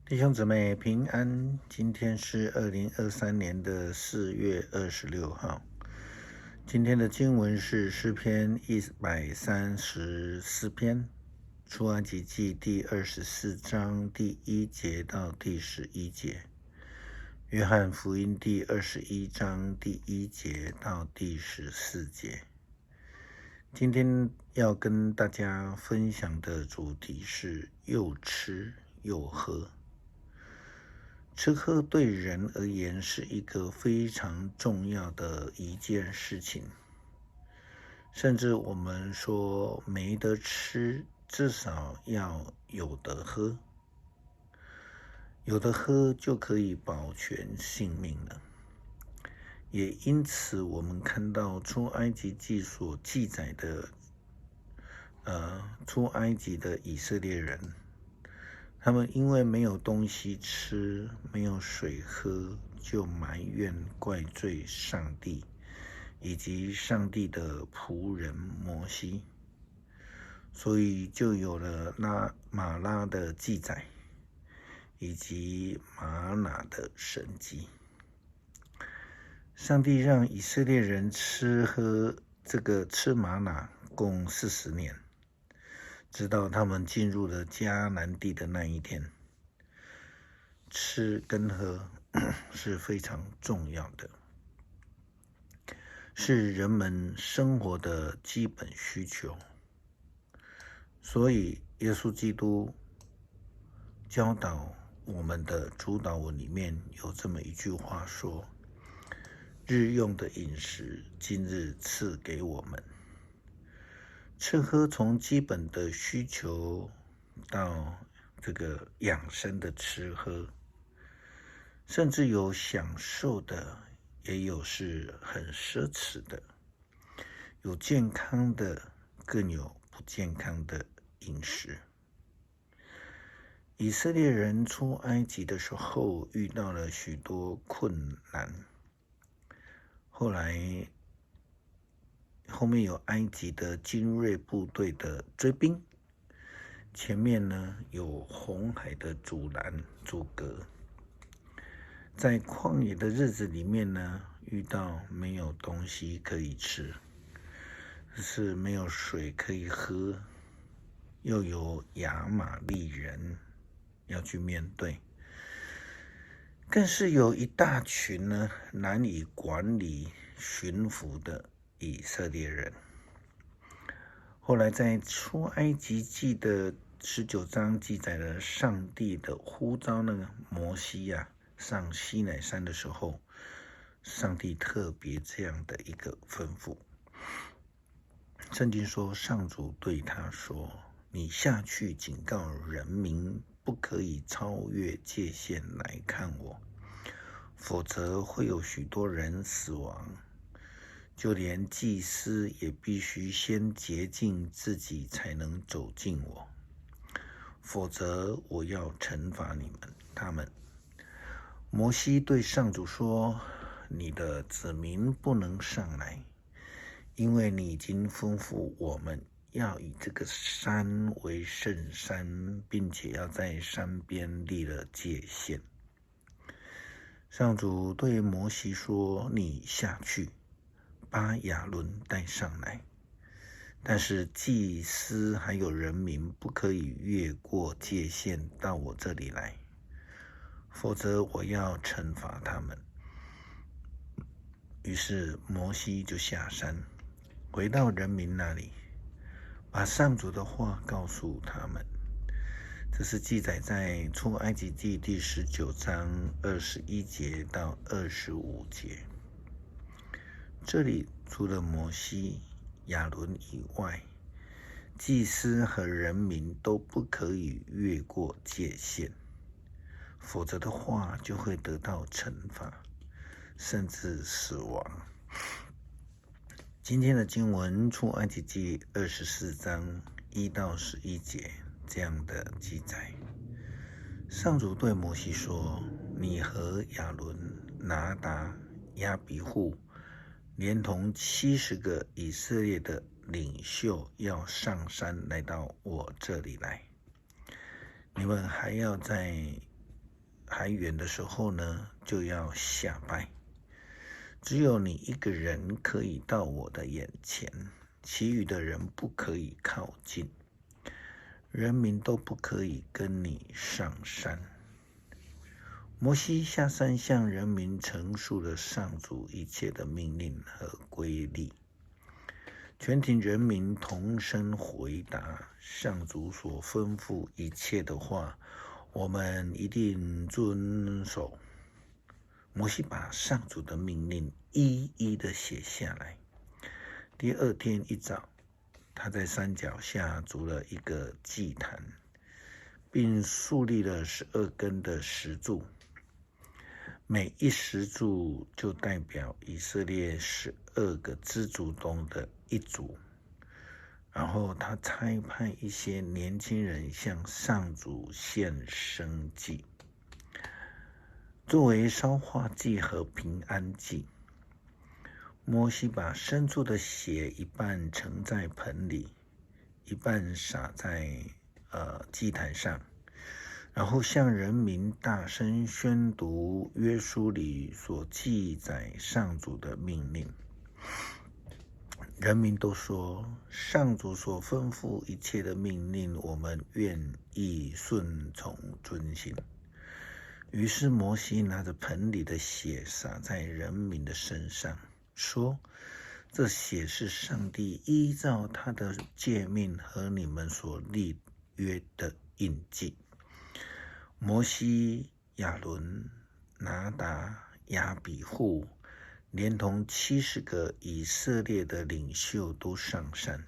弟兄姊妹平安，今天是2023年的4月26号。今天的经文是诗篇134篇，出埃及记第24章第1节到第11节，约翰福音第21章第1节到第14节。今天要跟大家分享的主题是又吃又喝。吃喝对人而言是一个非常重要的一件事情，甚至我们说没得吃，至少要有得喝，有得喝就可以保全性命了。也因此我们看到出埃及记所记载的出埃及的以色列人，他们因为没有东西吃，没有水喝，就埋怨怪罪上帝以及上帝的仆人摩西，所以就有了马拉的记载以及玛拿的神迹。上帝让以色列人吃玛拿共40年，直到他们进入了迦南地的那一天。吃跟喝是非常重要的，是人们生活的基本需求。所以耶稣基督教导我们的主导文里面有这么一句话说：日用的饮食今日赐给我们。吃喝从基本的需求到这个养生的吃喝，甚至有享受的，也有是很奢侈的，有健康的，更有不健康的饮食。以色列人出埃及的时候遇到了许多困难，后面有埃及的精锐部队的追兵，前面呢有红海的阻隔，在旷野的日子里面呢，遇到没有东西可以吃，是没有水可以喝，又有亚玛力人要去面对，更是有一大群呢难以管理驯服的以色列人。后来在出埃及记的19章记载了上帝的呼召那个摩西上西乃山的时候，上帝特别这样的一个吩咐。圣经说，上主对他说：你下去警告人民，不可以超越界限来看我，否则会有许多人死亡，就连祭司也必须先洁净自己才能走近我，否则我要惩罚他们。摩西对上主说：你的子民不能上来，因为你已经吩咐我们要以这个山为圣山，并且要在山边立了界限。上主对摩西说：你下去，把亚伦带上来，但是祭司还有人民不可以越过界限到我这里来，否则我要惩罚他们。于是摩西就下山，回到人民那里，把上主的话告诉他们。这是记载在出埃及记第19章21节到25节。这里除了摩西、亚伦以外，祭司和人民都不可以越过界限，否则的话就会得到惩罚，甚至死亡。今天的经文出埃及记24章1到11节这样的记载。上主对摩西说：你和亚伦、拿达、亚比户连同70个以色列的领袖要上山来到我这里来，你们还要在还远的时候呢，就要下拜。只有你一个人可以到我的眼前，其余的人不可以靠近，人民都不可以跟你上山。摩西下山向人民陈述了上主一切的命令和规例。全体人民同声回答：上主所吩咐一切的话，我们一定遵守。摩西把上主的命令一一的写下来。第二天一早，他在山脚下筑了一个祭坛，并树立了12根的石柱，每一石柱就代表以色列12个支族中的一族。然后他差派一些年轻人向上主献牲祭，作为烧化祭和平安祭。摩西把牲畜的血一半盛在盆里，一半洒在祭坛上，然后向人民大声宣读约书里所记载上主的命令。人民都说，上主所吩咐一切的命令，我们愿意顺从遵行。于是摩西拿着盆里的血洒在人民的身上，说：这血是上帝依照他的诫命和你们所立约的印记。摩西、亚伦、拿达、亚比户连同70个以色列的领袖都上山，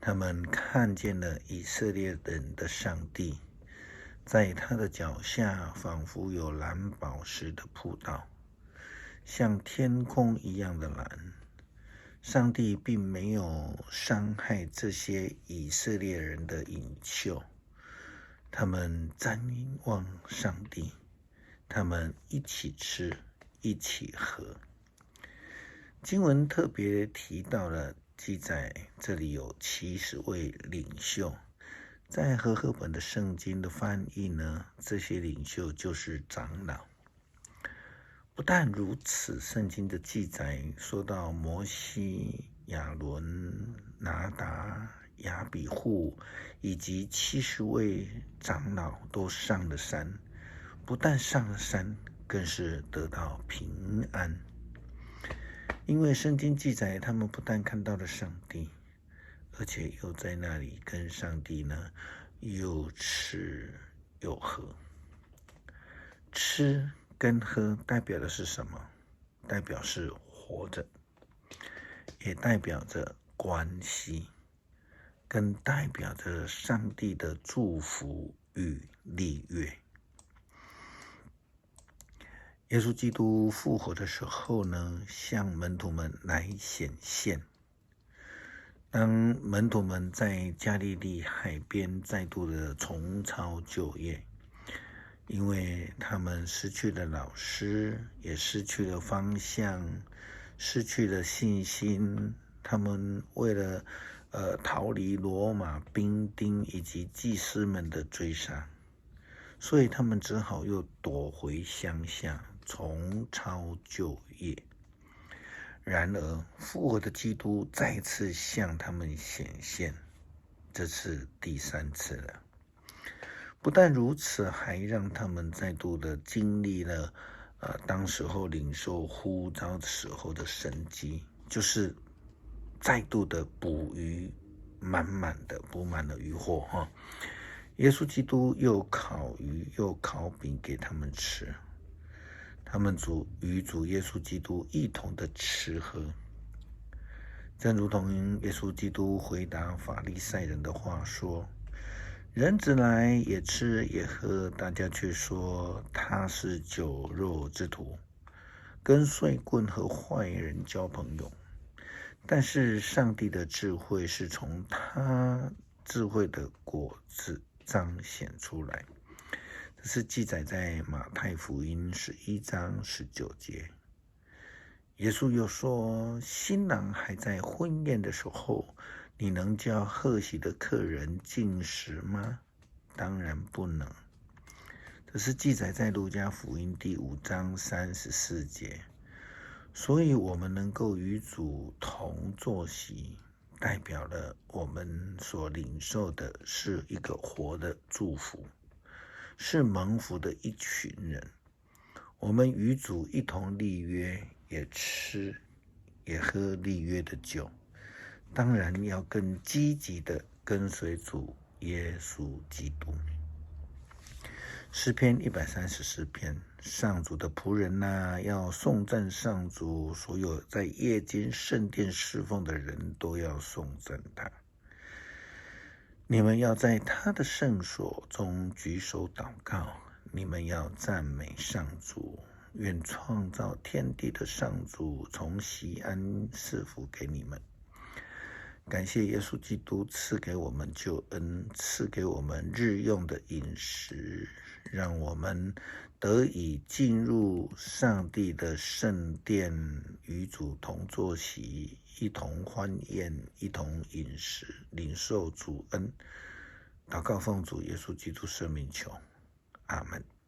他们看见了以色列人的上帝，在他的脚下仿佛有蓝宝石的铺道，像天空一样的蓝。上帝并没有伤害这些以色列人的领袖，他们瞻望上帝，他们一起吃，一起喝。经文特别提到了记载，这里有70位领袖。在和合本的圣经的翻译呢，这些领袖就是长老。不但如此，圣经的记载说到摩西、亚伦、拿达、亚比户以及70位长老都上了山，不但上了山，更是得到平安。因为圣经记载，他们不但看到了上帝，而且又在那里跟上帝呢又吃又喝。吃跟喝代表的是什么？代表是活着，也代表着关系，更代表着上帝的祝福与礼乐。耶稣基督复活的时候呢，向门徒们来显现。当门徒们在加利利海边再度的重操旧业，因为他们失去了老师，也失去了方向，失去了信心。他们为了逃离罗马兵丁以及祭司们的追杀，所以他们只好又躲回乡下，重操旧业。然而复活的基督再次向他们显现，这次第3次了。不但如此，还让他们再度的经历了当时候领受呼召的时候的神迹，就是再度的捕鱼，满满的捕满了渔获哈。耶稣基督又烤鱼又烤饼给他们吃，他们与主耶稣基督一同的吃喝，正如同耶稣基督回答法利赛人的话说：人子来也吃也喝，大家却说他是酒肉之徒，跟睡棍和坏人交朋友。但是上帝的智慧是从他智慧的果子彰显出来。这是记载在马太福音11章19节。耶稣又说，新郎还在婚宴的时候，你能叫贺喜的客人进食吗？当然不能。这是记载在路加福音第5章34节。所以我们能够与主同坐席，代表了我们所领受的是一个活的祝福，是蒙福的一群人。我们与主一同立约，也吃也喝立约的酒，当然要更积极的跟随主耶稣基督。诗篇134篇，上主的仆人啊，要颂赞上主，所有在夜间圣殿侍奉的人都要颂赞他。你们要在他的圣所中举手祷告，你们要赞美上主，愿创造天地的上主从锡安赐福给你们。感谢耶稣基督赐给我们救恩，赐给我们日用的饮食，让我们得以进入上帝的圣殿，与主同坐席，一同欢宴，一同饮食，领受主恩。祷告奉主耶稣基督圣名求，阿们。